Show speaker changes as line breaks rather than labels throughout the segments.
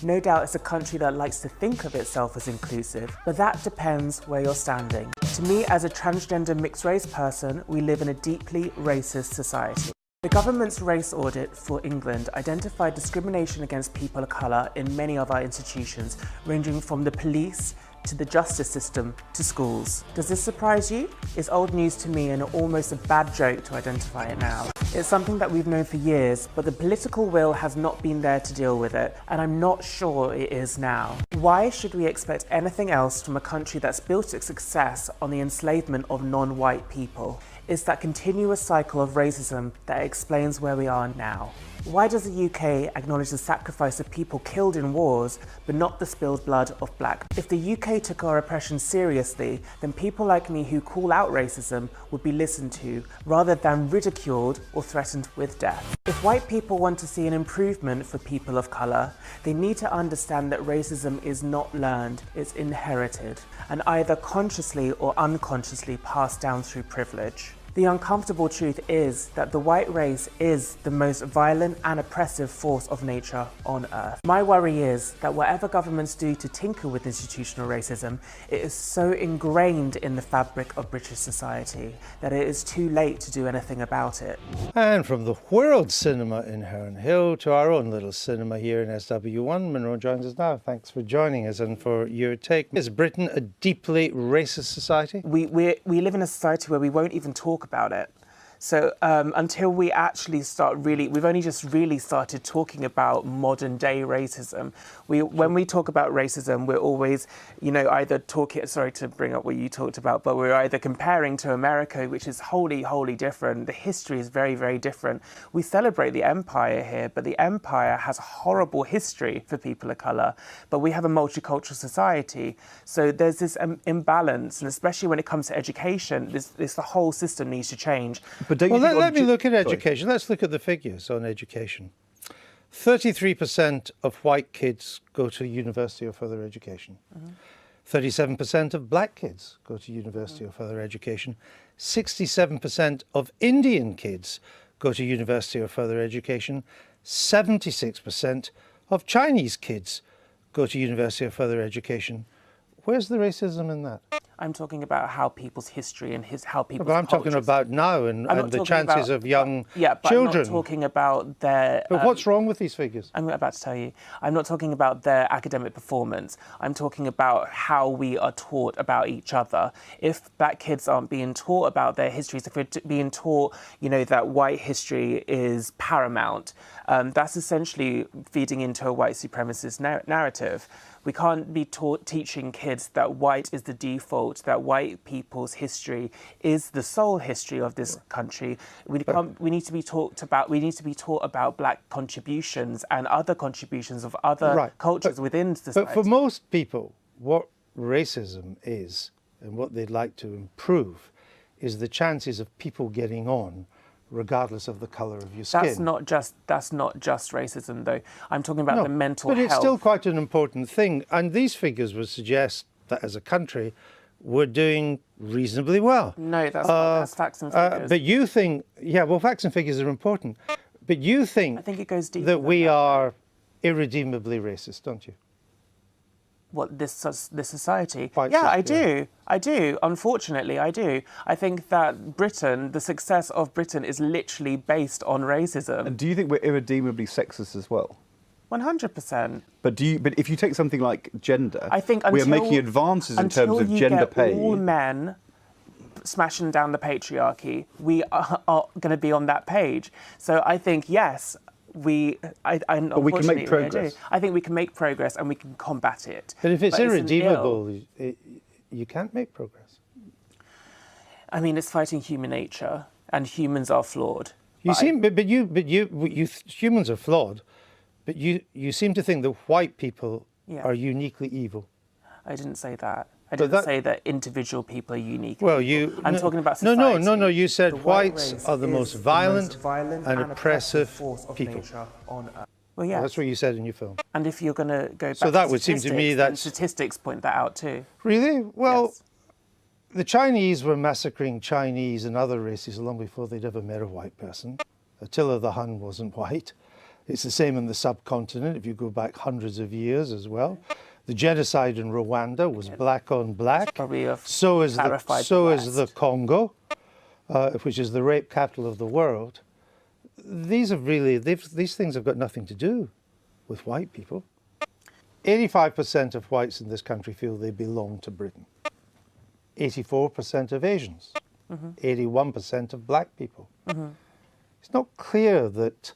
No doubt it's a country that likes to think of itself as inclusive, but that depends where you're standing. To me, as a transgender mixed-race person, we live in a deeply racist society. The government's race audit for England identified discrimination against people of colour in many of our institutions, ranging from the police to the justice system to schools. Does this surprise you? It's old news to me and almost a bad joke to identify it now. It's something that we've known for years, but the political will has not been there to deal with it, and I'm not sure it is now. Why should we expect anything else from a country that's built its success on the enslavement of non-white people? It's that continuous cycle of racism that explains where we are now. Why does the UK acknowledge the sacrifice of people killed in wars, but not the spilled blood of black? If the UK took our oppression seriously, then people like me who call out racism would be listened to, rather than ridiculed or threatened with death. If white people want to see an improvement for people of colour, they need to understand that racism is not learned, it's inherited, and either consciously or unconsciously passed down through privilege. The uncomfortable truth is that the white race is the most violent and oppressive force of nature on earth. My worry is that whatever governments do to tinker with institutional racism, it is so ingrained in the fabric of British society that it is too late to do anything about it.
And from the world cinema in Herne Hill to our own little cinema here in SW1, Monroe joins us now. Thanks for joining us and for your take. Is Britain a deeply racist society?
We live in a society where we won't even talk about it. So until we actually we've only just really started talking about modern day racism. When we talk about racism, we're always, either talking, sorry to bring up what you talked about, but we're either comparing to America, which is wholly different. The history is very, very different. We celebrate the empire here, but the empire has a horrible history for people of colour, but we have a multicultural society. So there's this imbalance, and especially when it comes to education, the whole system needs to change.
Well, let me look at education. Let's look at the figures on education. 33% of white kids go to university or further education. 37% of black kids go to university or further education. 67% of Indian kids go to university or further education. 76% of Chinese kids go to university or further education. Where's the racism in that?
I'm talking about how people's history and how people's
But I'm talking about now and the chances of young children.
I'm not talking about their...
But what's wrong with these figures?
I'm about to tell you. I'm not talking about their academic performance. I'm talking about how we are taught about each other. If black kids aren't being taught about their histories, if we're being taught, that white history is paramount, that's essentially feeding into a white supremacist narrative. We can't be teaching kids that white is the default, that white people's history is the sole history of this country. We need to be taught about black contributions and other contributions of other cultures within society.
But for most people, what racism is and what they'd like to improve is the chances of people getting on regardless of the colour of your skin.
That's not just racism, though. I'm talking about the mental health.
But it's still quite an important thing. And these figures would suggest that as a country, we're doing reasonably well.
No, that's facts and figures.
But you think, facts and figures are important. But you think
I think it goes deeper
that we are irredeemably racist, don't you?
What, this society?
I
do. Unfortunately, I do. I think that the success of Britain is literally based on racism.
And do you think we're irredeemably sexist as well?
100%.
But if you take something like gender,
I think
we are making advances in terms of gender pay.
All men smashing down the patriarchy, we are going to be on that page. So I think, yes,
but we can make progress.
I think we can make progress and we can combat it.
But if it's irredeemable, you can't make progress.
I mean, it's fighting human nature, and humans are flawed.
Humans are flawed, but you seem to think that white people are uniquely evil.
I didn't say that. I didn't say that individual people are unique.
Well,
I'm talking about society.
No. You said whites are the most violent and oppressive people.
On Earth. Well, yeah.
That's what you said in your film.
And if you're going to go back
so that would seem to me that
statistics point that out too.
Really? Well, yes. The Chinese were massacring Chinese and other races long before they'd ever met a white person. Attila the Hun wasn't white. It's the same in the subcontinent, if you go back hundreds of years as well. The genocide in Rwanda was black on black. So is the Congo, which is the rape capital of the world. These things have got nothing to do with white people. 85% of whites in this country feel they belong to Britain. 84% of Asians. 81% of black people. It's not clear that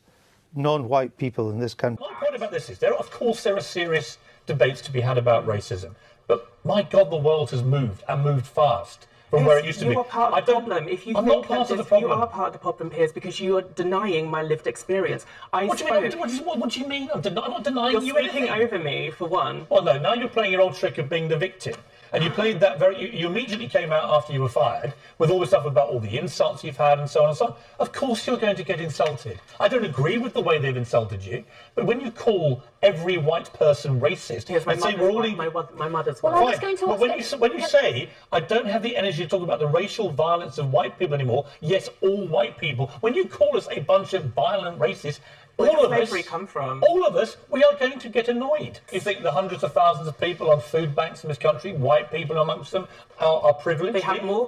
non-white people in this country...
My point about this is, of course there are serious debates to be had about racism, but my God, the world has moved, and moved fast. From where it used to be.
You are part of the problem. If you
I'm not part of the problem.
You are part of the problem, Piers, because you are denying my lived experience.
What do you mean? I'm not denying you anything.
You're speaking over me, for one.
Well, no, now you're playing your old trick of being the victim. And you played that you immediately came out after you were fired with all the stuff about all the insults you've had and so on and so on. Of course you're going to get insulted. I don't agree with the way they've insulted you, but when you call every white person racist,
and say we're all my mother's one.
Well, but when you say I don't have the energy to talk about the racial violence of white people anymore, yes, all white people. When you call us a bunch of violent racists, all of us, we are going to get annoyed. You think the hundreds of thousands of people on food banks in this country, white people amongst them, are privileged?
They have more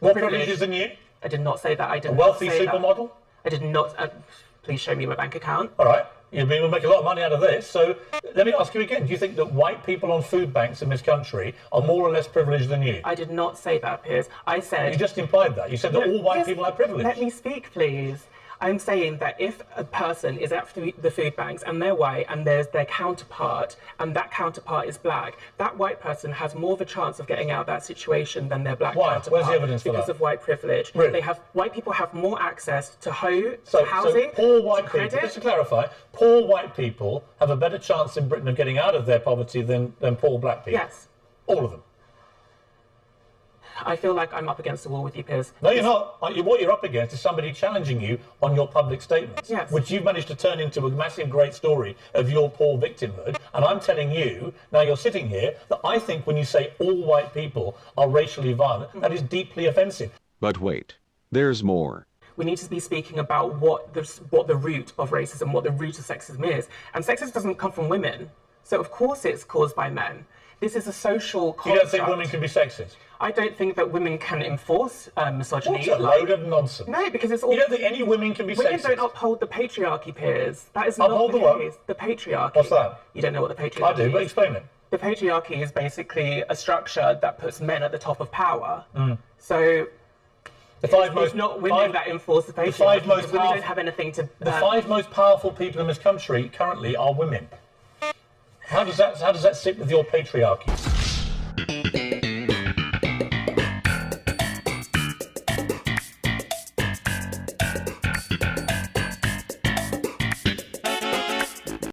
privileges than you?
I did not say that. I did
a wealthy supermodel?
I did not. Please show me my bank account.
All right. You'll be able to make a lot of money out of this. So let me ask you again. Do you think that white people on food banks in this country are more or less privileged than you?
I did not say that, Piers. I said...
You just implied that. You said that all white people are privileged.
Let me speak, please. I'm saying that if a person is at the food banks and they're white and there's their counterpart and that counterpart is black, that white person has more of a chance of getting out of that situation than their black counterpart.
Where's the evidence for that?
Because of white privilege.
Really?
White people have more access to housing,
so poor white people, just to clarify, poor white people have a better chance in Britain of getting out of their poverty than poor black people?
Yes.
All of them?
I feel like I'm up against the wall with you, Piers.
No, you're not. What you're up against is somebody challenging you on your public statements, which you've managed to turn into a massive, great story of your poor victimhood. And I'm telling you, now you're sitting here, that I think when you say all white people are racially violent, that is deeply offensive.
But wait, there's more.
We need to be speaking about what the root of racism, what the root of sexism is. And sexism doesn't come from women. So of course it's caused by men. This is a social construct.
You don't think women can be sexist?
I don't think that women can enforce misogyny.
What a load of nonsense.
No, because it's all...
You don't think any women can be sexist?
Women don't uphold the patriarchy, Piers. That is not the case. The patriarchy.
What's that?
You don't know what the patriarchy is.
I do, but explain it.
The patriarchy is basically a structure that puts men at the top of power. So... It's not women that enforce the patriarchy. Women don't have anything to...
The 5 most powerful people in this country currently are women. How does that sit with your patriarchy?